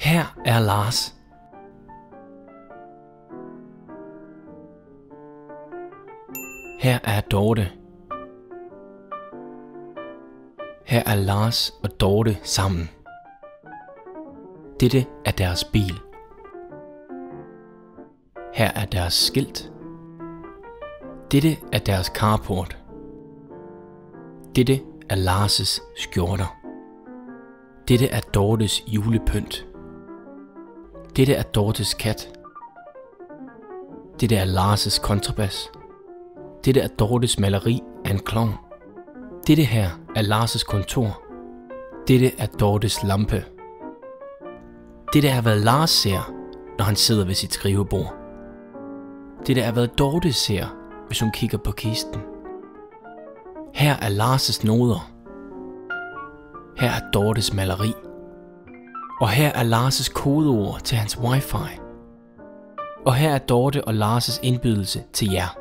Her er Lars. Her er Dorte. Her er Lars og Dorte sammen. Dette er deres bil. Her er deres skilt. Dette er deres carport. Dette er Lars' skjorter. Dette er Dortes julepynt. Dette er Dortes kat. Dette er Lars' kontrabas. Dette er Dortes maleri af en klovn. Dette her er Lars' kontor. Dette er Dortes lampe. Dette er hvad Lars ser, når han sidder ved sit skrivebord. Dette er hvad Dorte ser, hvis hun kigger på kisten. Her er Lars' noder. Her er Dortes maleri. Og her er Lars' kodeord til hans wifi. Og her er Dorte og Lars' indbydelse til jer.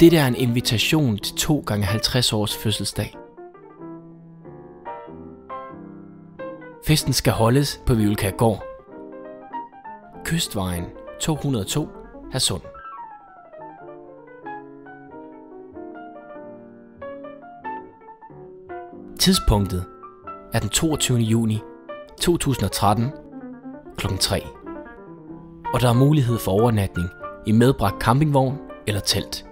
Dette er en invitation til 2x50 års fødselsdag. Festen skal holdes på Vivelkærgård. Kystvejen 202, Hadsund. Tidspunktet er den 22. juni 2013 kl. 3. Og der er mulighed for overnatning i medbragt campingvogn eller telt.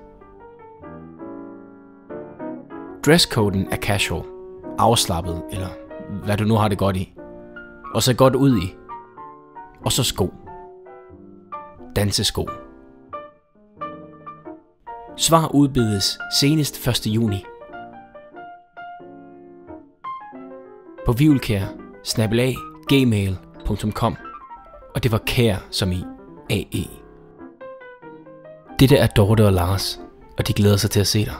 Dresscoden er casual, afslappet eller hvad du nu har det godt i. Og så godt ud i. Og så sko. Dansesko. Svar udbydes senest 1. juni. På vivelkær@gmail.com. Og det var kær som i AE. Dette er Dorte og Lars, og de glæder sig til at se dig.